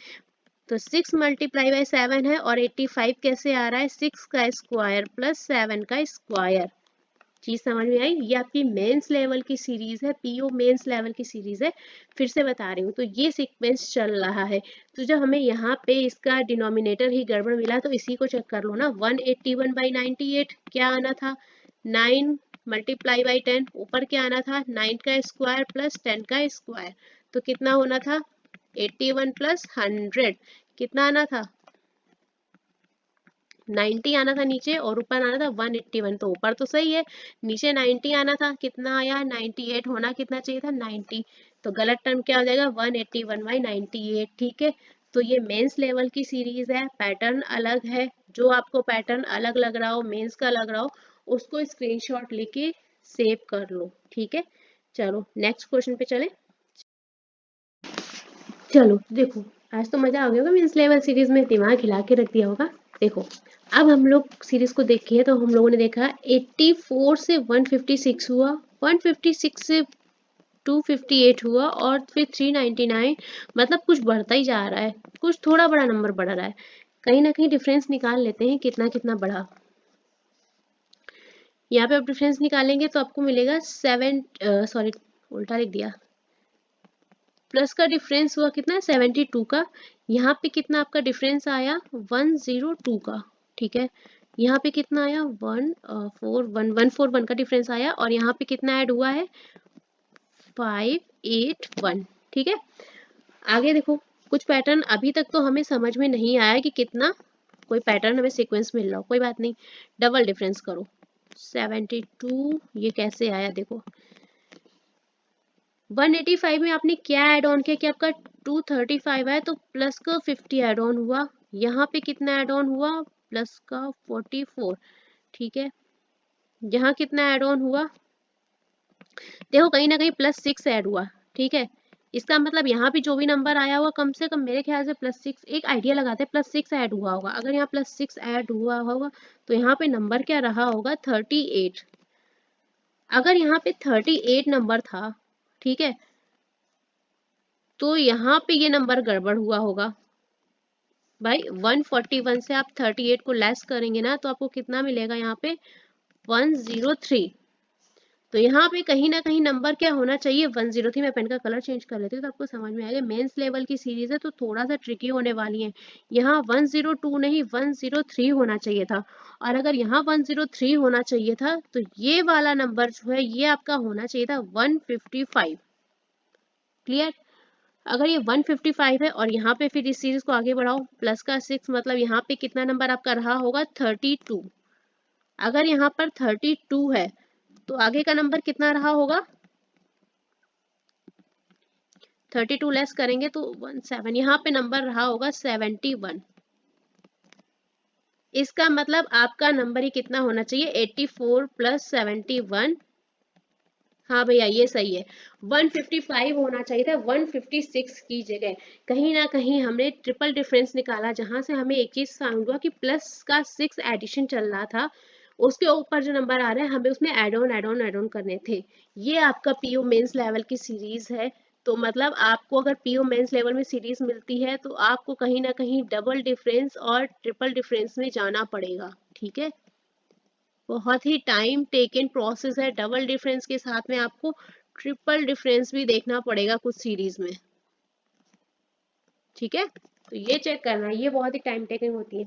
तो 6 मल्टीप्लाई बाई 7 है और 85 कैसे आ रहा है, 6 का स्क्वायर प्लस 7 का स्क्वायर। चीज समझ में आई। ये आपकी मेंस लेवल की सीरीज है, पीओ मेंस लेवल की सीरीज है। फिर से बता रही हूँ, तो ये सीक्वेंस चल रहा है। तो जब हमें यहाँ पे इसका डिनोमिनेटर ही गड़बड़ मिला, तो इसी को चेक कर लो ना। 181/98 क्या आना था, 9 मल्टीप्लाई बाई 10। ऊपर क्या आना था, 9 का स्क्वायर प्लस 10 का स्क्वायर। तो कितना होना था, 81 प्लस 100 कितना आना था, 90 आना था नीचे, और ऊपर आना था 181। तो ऊपर तो सही है, नीचे 90 आना था, कितना आया 98। होना कितना चाहिए था 90। तो गलत टर्म क्या हो जाएगा, 181/98। ठीक है, तो ये मेंस लेवल की सीरीज है, पैटर्न अलग है। जो आपको पैटर्न अलग लग रहा हो, मेंस का लग रहा हो, उसको स्क्रीनशॉट लेके सेव कर लो। ठीक है, चलो नेक्स्ट क्वेश्चन पे चले। चलो देखो, आज तो मजा आ गया होगा मेंस लेवल सीरीज में, दिमाग हिला के रख दिया होगा। देखो अब हम लोग सीरीज को देखिए, तो हम लोगों ने देखा 84 से 156 हुआ, 156 से 258 हुआ, और फिर 399। मतलब कुछ बढ़ता ही जा रहा है, कुछ थोड़ा बड़ा नंबर बढ़ रहा है। कहीं ना कहीं डिफरेंस निकाल लेते हैं कितना कितना बढ़ा। यहाँ पे आप डिफरेंस निकालेंगे तो आपको मिलेगा 7, सॉरी उल्टा लिख दिया। प्लस का डिफरेंस हुआ कितना, 72 का। यहाँ पे कितना आपका डिफरेंस आया, 102 का। ठीक है, यहाँ पे कितना आया, 141 का डिफरेंस आया, और यहाँ पे कितना ऐड हुआ है, 581। ठीक है, आगे देखो कुछ पैटर्न अभी तक तो हमें समझ में नहीं आया कि कितना कोई पैटर्न हमें सीक्वेंस मिल रहा हो, कोई बात नहीं। डबल डिफरेंस करो, 72 ये कैसे आया, देखो 185 में आपने क्या ऐड ऑन किया कि आपका 235 है, तो प्लस का 50 ऐड ऑन हुआ। यहाँ पे कितना ऐड ऑन हुआ, प्लस का 44। ठीक है, यहाँ कितना ऐड ऑन हुआ, देखो कहीं ना कहीं +6 ऐड हुआ। ठीक है, इसका मतलब यहाँ पे जो भी नंबर आया हुआ कम से कम मेरे ख्याल से +6, एक आइडिया लगाते हैं, +6 ऐड हुआ होगा। अगर यहाँ +6 ऐड हुआ होगा तो यहाँ पे नंबर क्या रहा होगा 38। अगर यहाँ पे 38 नंबर था, ठीक है, तो यहाँ पे ये नंबर गड़बड़ हुआ होगा भाई। 141 से आप 38 को लेस करेंगे ना तो आपको कितना मिलेगा यहाँ पे 103। तो यहाँ पे कहीं ना कहीं नंबर क्या होना चाहिए 103। मैं पेन का कलर चेंज कर लेती हूँ तो आपको समझ में आएगा। मेंस लेवल की सीरीज है तो थोड़ा सा ट्रिकी होने वाली है। यहाँ 102 नहीं 103 होना चाहिए था, और अगर यहाँ 103 होना चाहिए था तो ये वाला नंबर जो है ये आपका होना चाहिए था 155। क्लियर? अगर ये 155 है और यहाँ पे फिर इस सीरीज को आगे बढ़ाओ प्लस का 6, मतलब यहाँ पे कितना नंबर आपका रहा होगा 32। अगर यहाँ पर 32 है तो आगे का नंबर कितना रहा होगा 32 लेस करेंगे तो 17, यहाँ पे नंबर रहा होगा 71। इसका मतलब आपका नंबर ही कितना होना चाहिए 84 + 71। हाँ भैया ये सही है, 155 होना चाहिए था 156 की जगह। कहीं ना कहीं हमने ट्रिपल डिफरेंस निकाला, जहां से हमें एक चीज समझ हुआ कि प्लस का 6 एडिशन चल रहा था, उसके ऊपर जो नंबर आ रहे हैं हमें उसमें एड ऑन करने थे। ये आपका पीओ मेंस लेवल की सीरीज है। तो मतलब आपको अगर पीओ मेंस लेवल में सीरीज मिलती है तो आपको कहीं ना कहीं डबल डिफरेंस और ट्रिपल डिफरेंस में जाना पड़ेगा। ठीक है, बहुत ही टाइम टेकन प्रोसेस है। डबल डिफरेंस के साथ में आपको ट्रिपल डिफरेंस भी देखना पड़ेगा कुछ सीरीज में। ठीक है, तो ये चेक करना है, ये बहुत ही टाइम टेकिंग होती है,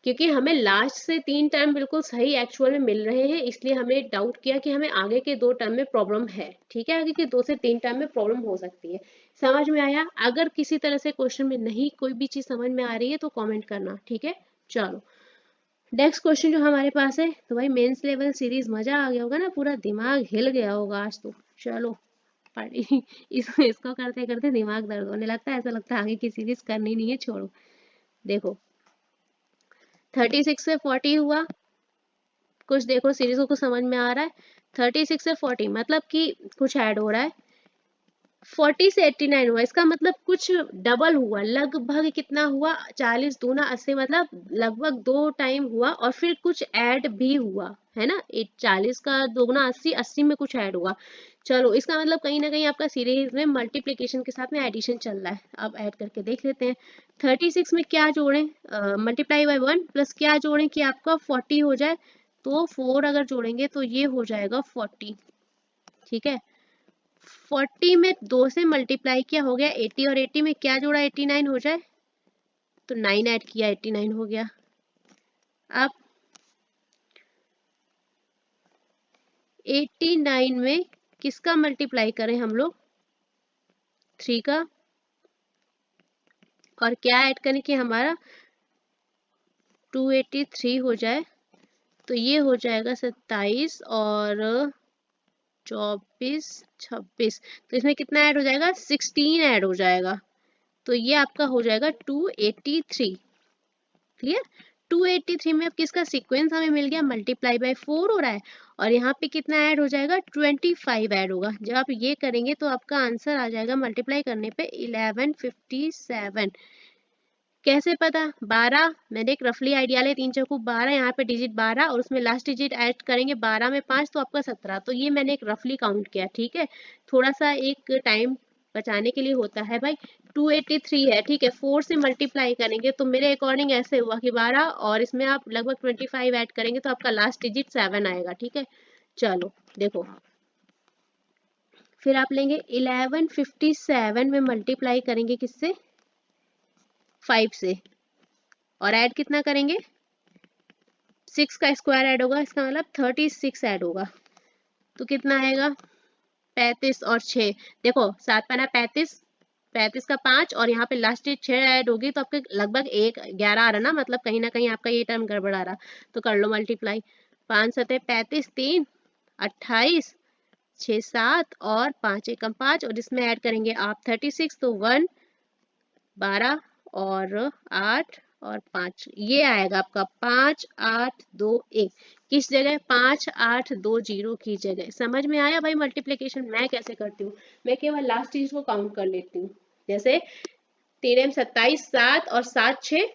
क्योंकि हमें लास्ट से 3 टर्म बिल्कुल सही एक्चुअल में मिल रहे हैं, इसलिए हमने डाउट किया कि हमें आगे के 2 टर्म में प्रॉब्लम है। ठीक है, आगे के 2 से 3 टर्म में प्रॉब्लम हो सकती है। समझ में आया? अगर किसी तरह से क्वेश्चन में नहीं कोई भी चीज समझ में आ रही है तो कॉमेंट करना। ठीक है, चलो नेक्स्ट क्वेश्चन जो हमारे पास है, तो भाई मेंस लेवल सीरीज मजा आ गया होगा ना, पूरा दिमाग हिल गया होगा आज तो। चलो इसको करते करते दिमाग दर्द होने लगता है, ऐसा लगता है आगे की सीरीज करनी नहीं है, छोड़ो। देखो 36 से 40 हुआ, कुछ देखो सीरीज को कुछ समझ में आ रहा है। 36 से 40 मतलब कि कुछ ऐड हो रहा है। 40 से 89 हुआ, इसका मतलब कुछ डबल हुआ, लगभग कितना हुआ 40 दूना 80, मतलब लगभग 2 टाइम हुआ, और फिर कुछ ऐड भी हुआ है ना। 40 का दोगुना 80, 80 में कुछ ऐड हुआ। चलो इसका मतलब कहीं ना कहीं आपका सीरीज में मल्टीप्लिकेशन के साथ में एडिशन चल रहा है। अब ऐड करके देख लेते हैं। 36 में क्या जोड़ें, मल्टीप्लाई बाय 1 प्लस क्या जोड़ें कि आपका 40 हो जाए, तो 4 अगर जोड़ेंगे तो ये हो जाएगा 40। ठीक है, 40 में 2 से मल्टीप्लाई किया हो गया 80, और 80 में क्या जोड़ा 89 हो जाए, तो 9 ऐड किया 89 हो गया। अब 89 में किसका मल्टीप्लाई करें हम लोग, 3 का, और क्या ऐड करें कि हमारा 283 हो जाए, तो ये हो जाएगा 27 और 24 26, तो इसमें कितना ऐड हो जाएगा 16 ऐड हो जाएगा, तो ये आपका हो जाएगा 283। क्लियर? 283 में अब किसका सीक्वेंस हमें मिल गया, मल्टीप्लाई बाय 4 हो रहा है, और यहाँ पे कितना ऐड हो जाएगा 25 ऐड होगा। जब आप ये करेंगे तो आपका आंसर आ जाएगा मल्टीप्लाई करने पे 1157। कैसे पता, 12, मैंने एक रफली आइडिया लिया, 3 चौको 12, यहाँ पे डिजिट 12 और उसमें लास्ट डिजिट ऐड करेंगे 12 में 5 तो आपका 17, तो ये मैंने एक रफली काउंट किया। ठीक है, थोड़ा सा एक टाइम बचाने के लिए होता है भाई। 283 है, ठीक है, 4 से मल्टीप्लाई करेंगे तो मेरे अकॉर्डिंग ऐसे हुआ कि 12 और इसमें आप लगभग 25 ऐड करेंगे तो आपका लास्ट डिजिट 7 आएगा। ठीक है, चलो देखो, फिर आप लेंगे 1157 में मल्टीप्लाई करेंगे किससे, 5 से, और ऐड कितना करेंगे 6 का स्क्वायर ऐड होगा, इसका मतलब 36 ऐड होगा, तो कितना आएगा 35 और 6, देखो 7 पाना 35, 35 का 5 और यहाँ पे लास्ट 6 ऐड होगी तो आपके लगभग 1 11 आ रहा ना, मतलब कहीं ना कहीं आपका ये टर्म गड़बड़ आ रहा, तो कर लो मल्टीप्लाई। 5 सतह 35, 3 28, 6 7 और 5 एकम 5, और इसमें ऐड करेंगे आप 36, तो 1 12 और 8 और 5, ये आएगा आपका 5821 किस जगह, 5820 की जगह। समझ में आया भाई मल्टीप्लिकेशन मैं कैसे करती हूँ? मैं केवल लास्ट चीज को काउंट कर लेती हूँ, जैसे 3 27 7 और 7 6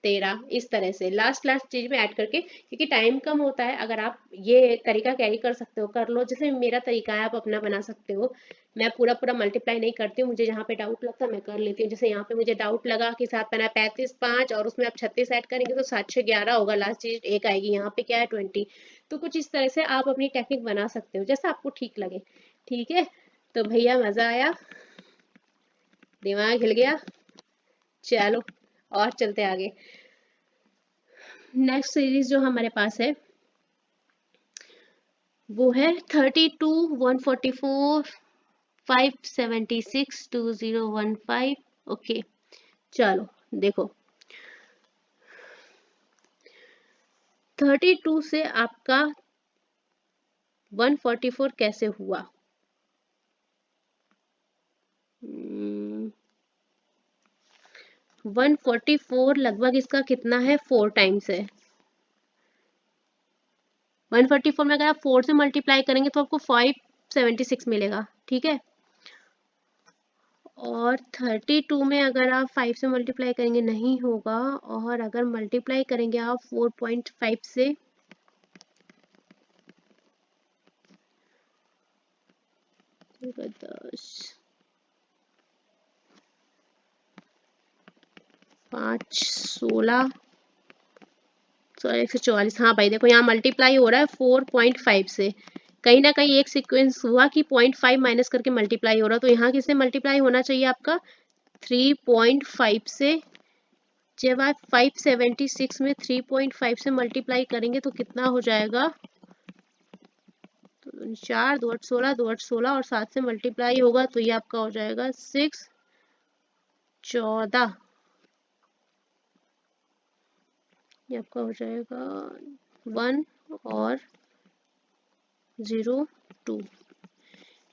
13, इस तरह से लास्ट लास्ट चीज में ऐड करके, क्योंकि टाइम कम होता है। अगर आप ये तरीका कैरी कर सकते हो कर लो, जैसे मेरा तरीका है आप अपना बना सकते हो। मैं पूरा पूरा मल्टीप्लाई नहीं करती हूँ, मुझे जहाँ पे डाउट लगता है मैं कर लेती हूँ। जैसे यहाँ पे मुझे डाउट लगा कि 7 बना 35 5 और उसमें आप 36 ऐड करेंगे तो 7 6 11 होगा, लास्ट चीज एक आएगी, यहाँ पे क्या है 20। तो कुछ इस तरह से आप अपनी टेक्निक बना सकते हो जैसा आपको ठीक लगे। ठीक है, तो भैया मजा आया, दिमाग हिल गया, चलो और चलते आगे। नेक्स्ट सीरीज जो हमारे पास है वो है 32 144 576 2015। ओके चलो देखो, 32 से आपका 144 कैसे हुआ? 144 लगभग इसका कितना है, 4 टाइम्स है। 144 में अगर आप 4 से मल्टीप्लाई करेंगे तो आपको 576 मिलेगा, ठीक है। और 32 में अगर आप 5 से मल्टीप्लाई करेंगे नहीं होगा, और अगर मल्टीप्लाई करेंगे आप 4.5 से, दस 5 16 144। हाँ भाई देखो यहाँ मल्टीप्लाई हो रहा है 4.5 से, कहीं ना कहीं एक सीक्वेंस हुआ कि 0.5 माइनस करके मल्टीप्लाई हो रहा, तो यहाँ किससे मल्टीप्लाई होना चाहिए आपका 3.5 से। जब आप 576 में 3.5 से मल्टीप्लाई करेंगे तो कितना हो जाएगा, तो 4 2 8 16 2 8 16 और 7 से मल्टीप्लाई होगा तो ये आपका हो जाएगा 6 14, ये आपका हो जाएगा 1 और 0 2,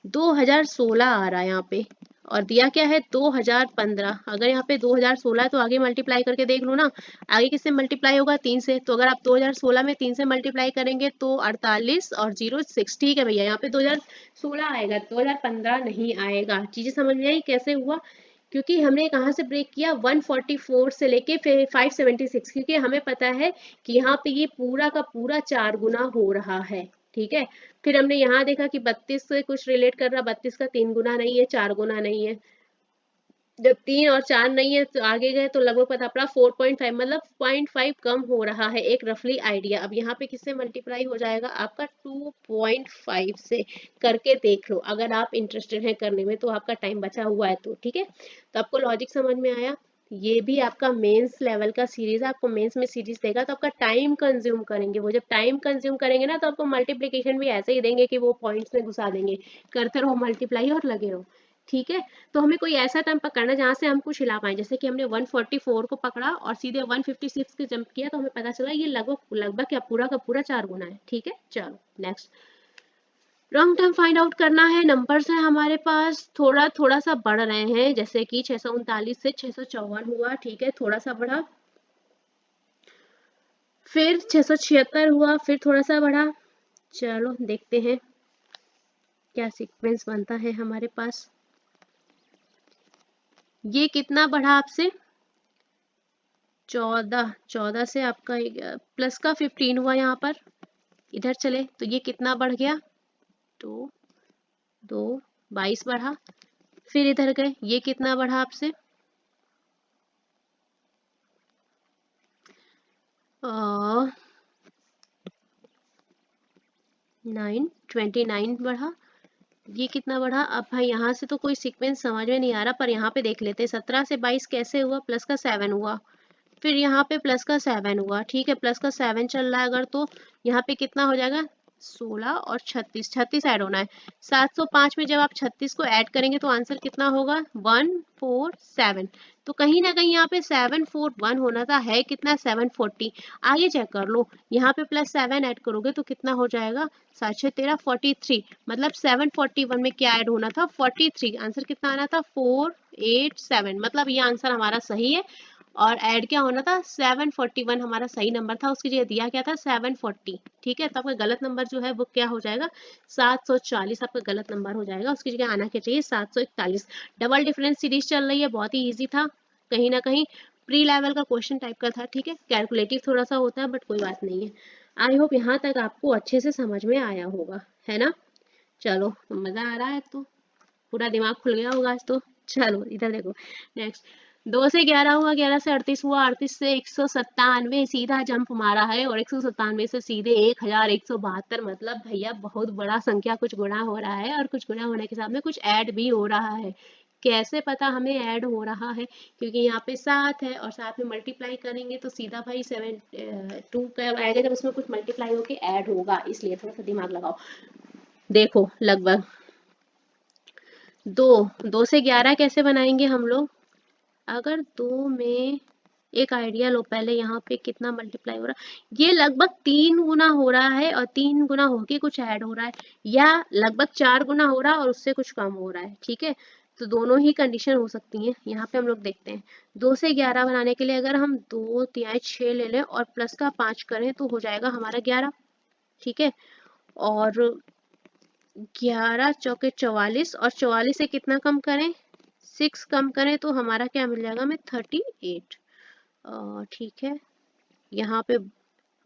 2016 आ रहा है यहाँ पे, और दिया क्या है 2015। अगर यहाँ पे 2016 है तो आगे मल्टीप्लाई करके देख लो ना, आगे किससे मल्टीप्लाई होगा 3 से, तो अगर आप 2016 में 3 से मल्टीप्लाई करेंगे तो 48 और 0 6, ठीक है भैया यहाँ पे 2016 आएगा, 2015 नहीं आएगा। चीजें समझ में आई कैसे हुआ? क्योंकि हमने कहाँ से ब्रेक किया, 144 से लेके फिर 576, क्योंकि हमें पता है कि यहाँ पे ये पूरा का पूरा 4 गुना हो रहा है, ठीक है। फिर हमने यहाँ देखा कि 32 से कुछ रिलेट कर रहा, 32 का 3 गुना नहीं है, 4 गुना नहीं है। जब 3 और 4 नहीं है तो आगे गए तो लगभग पता पड़ा 4.5, मतलब 0.5 कम हो रहा है, एक रफली आइडिया। अब यहाँ पे किससे मल्टीप्लाई हो जाएगा आपका 2.5 से, करके देख लो अगर आप इंटरेस्टेड हैं करने में, तो आपका टाइम बचा हुआ है तो ठीक है। तो आपको लॉजिक समझ में आया? ये भी आपका मेंस लेवल का सीरीज है, आपको मेंस में सीरीज देगा तो आपका टाइम कंज्यूम करेंगे, वो जब टाइम कंज्यूम करेंगे ना तो आपको मल्टीप्लिकेशन भी ऐसे ही देंगे कि वो पॉइंट्स में घुसा देंगे, करते रहो मल्टीप्लाई और लगे रहो, ठीक है। तो हमें कोई ऐसा टर्म पकड़ना जहां से हम कुछ हिला पाए, जैसे कि हमने 144 को पकड़ा और सीधे 156 के जंप किया तो हमें पता चला ये लगभग लगभग क्या पूरा का पूरा 4 गुना है, ठीक है। चलो next, long term find out करना है। नंबर्स है हमारे पास, थोड़ा थोड़ा सा बढ़ रहे हैं, जैसे कि 639 से 654 हुआ, ठीक है, थोड़ा सा बढ़ा, फिर 676 हुआ, फिर थोड़ा सा बढ़ा। चलो देखते हैं क्या सीक्वेंस बनता है हमारे पास। ये कितना बढ़ा आपसे, 14 से आपका प्लस का 15 हुआ, यहाँ पर इधर चले तो ये कितना बढ़ गया, 2 2 22 बढ़ा। फिर इधर गए, ये कितना बढ़ा आपसे, 9 29 बढ़ा। ये कितना बढ़ा, अब भाई यहाँ से तो कोई सीक्वेंस समझ में नहीं आ रहा, पर यहाँ पे देख लेते हैं। 17 से 22 कैसे हुआ, प्लस का 7 हुआ, फिर यहाँ पे प्लस का 7 हुआ, ठीक है, प्लस का 7 चल रहा है अगर, तो यहाँ पे कितना हो जाएगा 16 और 36 ऐड होना है। 705 में जब आप 36 को ऐड करेंगे तो आंसर कितना होगा 147, तो कहीं ना कहीं यहाँ पे 741 होना था, है कितना 740। आगे चेक कर लो, यहाँ पे प्लस 7 ऐड करोगे तो कितना हो जाएगा 7 6 13 43, मतलब 741 में क्या ऐड होना था 43, आंसर कितना आना था 487, मतलब ये आंसर हमारा सही है। और ऐड क्या होना था 741 हमारा सही नंबर था, उसकी जगह दिया क्या था 740। ठीक है, तो आपका गलत नंबर जो है वो क्या हो जाएगा 740, आपका गलत नंबर हो जाएगा, उसकी जगह आना क्या चाहिए 741। डबल डिफरेंस सीरीज चल रही है, बहुत ही ईजी था, कहीं ना कहीं प्री लेवल का क्वेश्चन टाइप का था। ठीक है, कैलकुलेटिव थोड़ा सा होता है बट कोई बात नहीं है। आई होप यहाँ तक आपको अच्छे से समझ में आया होगा, है ना। चलो मजा आ रहा है, तो पूरा दिमाग खुल गया होगा आज तो। चलो इधर देखो, नेक्स्ट 2 से 11 हुआ, 11 से 38 हुआ, 38 से 197 सीधा जंप मारा है, और 197 से सीधे 1172, मतलब भैया बहुत बड़ा संख्या कुछ गुणा हो रहा है, और कुछ गुणा होने के साथ में कुछ ऐड भी हो रहा है। कैसे पता हमें ऐड हो रहा है, क्योंकि यहाँ पे 7 है और साथ में मल्टीप्लाई करेंगे तो सीधा भाई 2 का आएगा, जब उसमें कुछ मल्टीप्लाई होके ऐड होगा, इसलिए थोड़ा सा दिमाग लगाओ। देखो लगभग 2 से 11 कैसे बनाएंगे हम लोग, अगर 2 में एक आइडिया लो, पहले यहाँ पे कितना मल्टीप्लाई हो रहा है, ये लगभग 3 गुना हो रहा है, और 3 गुना होके कुछ ऐड हो रहा है, या लगभग 4 गुना हो रहा है और उससे कुछ कम हो रहा है। ठीक है, तो दोनों ही कंडीशन हो सकती हैं। यहाँ पे हम लोग देखते हैं 2 से 11 बनाने के लिए अगर हम 2 तिहाई 6 ले लें और प्लस का 5 करें तो हो जाएगा हमारा 11। ठीक है, और 11 चौके 44, और 44 से कितना कम करें 6 कम करें तो हमारा क्या मिल जाएगा हमें 38। ठीक है, यहाँ पे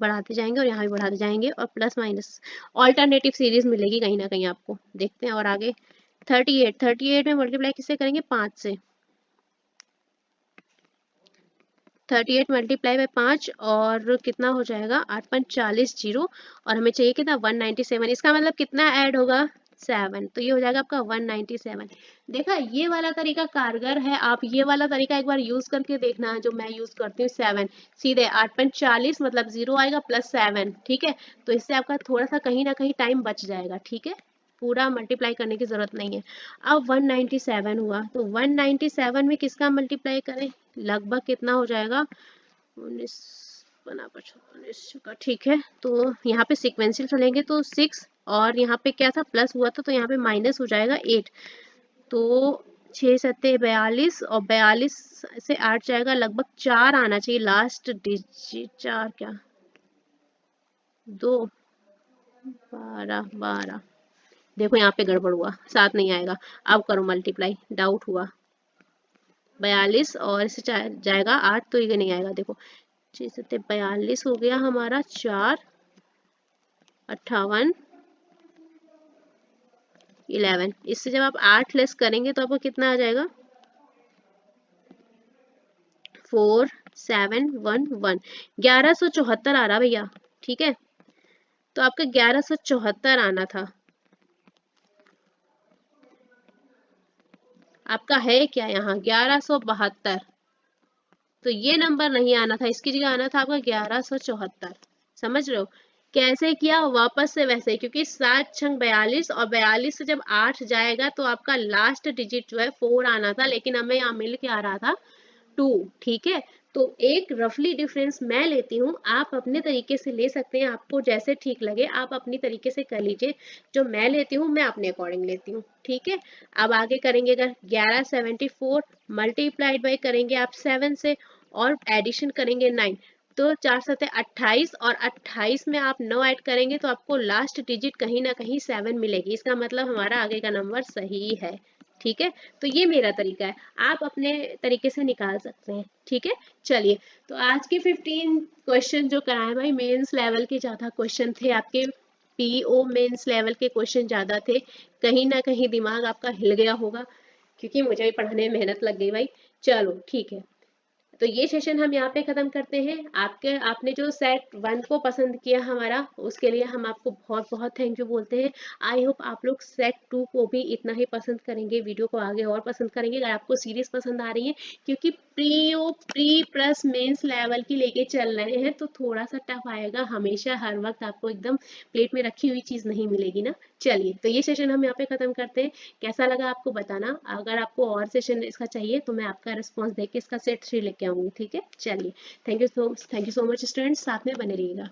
बढ़ाते जाएंगे और यहाँ भी बढ़ाते जाएंगे, और प्लस माइनस ऑल्टरनेटिव सीरीज मिलेगी कहीं ना कहीं आपको। देखते हैं और आगे 38 में मल्टीप्लाई किससे करेंगे 5 से, 38 मल्टीप्लाई बाय 5 और कितना हो जाएगा 8.40 जीरो, और हमें चाहिए कितना 197, इसका मतलब कितना ऐड होगा 7, तो ये हो जाएगा आपका 197। देखा, ये वाला तरीका कारगर है, आप ये वाला तरीका एक बार यूज करके देखना, जो मैं यूज करती हूँ 7, सीधे 8.40 मतलब 0 आएगा प्लस 7। ठीक है, तो इससे आपका थोड़ा सा कहीं ना कहीं टाइम बच जाएगा। ठीक है, पूरा मल्टीप्लाई करने की जरूरत नहीं है। अब 197 हुआ, तो 197 में किसका मल्टीप्लाई करें, लगभग कितना हो जाएगा 19 बना 19 का। ठीक है, तो यहाँ पे सिक्वेंशियल चलेंगे तो 6, और यहाँ पे क्या था प्लस हुआ था तो यहाँ पे माइनस हो जाएगा 8, तो 6 सत्ते 42, और 42 से 8 जाएगा, लगभग 4 आना चाहिए लास्ट डिजिट, 4 क्या 2 12 देखो यहाँ पे गड़बड़ हुआ, 7 नहीं आएगा। अब करो मल्टीप्लाई, डाउट हुआ, 42 और इससे जाएगा 8 तो ये नहीं आएगा। देखो 6 सत्ते 42 हो गया हमारा, 4 58 11, इससे जब आप 8 लेस करेंगे तो आपको कितना आ जाएगा 4711, 1174 आ रहा भैया। ठीक है, तो आपका 1174 आना था, आपका है क्या यहाँ 1172, तो ये नंबर नहीं आना था, इसकी जगह आना था आपका 1174। समझ रहे हो कैसे किया, वापस से वैसे ही, क्योंकि 7 छंग 42, और 42 से जब 8 जाएगा तो आपका लास्ट डिजिट जो है 4 आना था, लेकिन हमें यहाँ मिल के आ रहा था 2। ठीक है, तो एक रफली डिफरेंस मैं लेती हूँ, आप अपने तरीके से ले सकते हैं, आपको जैसे ठीक लगे आप अपनी तरीके से कर लीजिए, जो मैं लेती हूँ मैं अपने अकॉर्डिंग लेती हूँ। ठीक है, अब आगे करेंगे, अगर 1174 मल्टीप्लाइड बाई करेंगे आप 7 से, और एडिशन करेंगे 9, तो 4 सत्ते 28, और 28 में आप 9 ऐड करेंगे तो आपको लास्ट डिजिट कहीं ना कहीं 7 मिलेगी, इसका मतलब हमारा आगे का नंबर सही है। ठीक है, तो ये मेरा तरीका है, आप अपने तरीके से निकाल सकते हैं। ठीक है, चलिए, तो आज के 15 क्वेश्चन जो कराए भाई मेंस लेवल के ज्यादा क्वेश्चन थे आपके, पीओ मेंस लेवल के क्वेश्चन ज्यादा थे, कहीं ना कहीं दिमाग आपका हिल गया होगा, क्योंकि मुझे भी पढ़ने में मेहनत लग गई भाई। चलो ठीक है, तो ये सेशन हम यहाँ पे खत्म करते हैं। आपने जो सेट 1 को पसंद किया हमारा, उसके लिए हम आपको बहुत बहुत थैंक यू बोलते हैं। आई होप आप लोग सेट 2 को भी इतना ही पसंद करेंगे, वीडियो को आगे और पसंद करेंगे अगर आपको सीरीज पसंद आ रही है, क्योंकि प्री प्लस मेंस लेवल की लेके चल रहे हैं तो थोड़ा सा टफ आएगा, हमेशा हर वक्त आपको एकदम प्लेट में रखी हुई चीज नहीं मिलेगी ना। चलिए, तो ये सेशन हम यहाँ पे खत्म करते हैं, कैसा लगा आपको बताना, अगर आपको और सेशन इसका चाहिए तो मैं आपका रिस्पॉन्स देके इसका सेट 3 लेके आऊंगी। ठीक है, चलिए, thank you so much students, साथ में बने रहिएगा।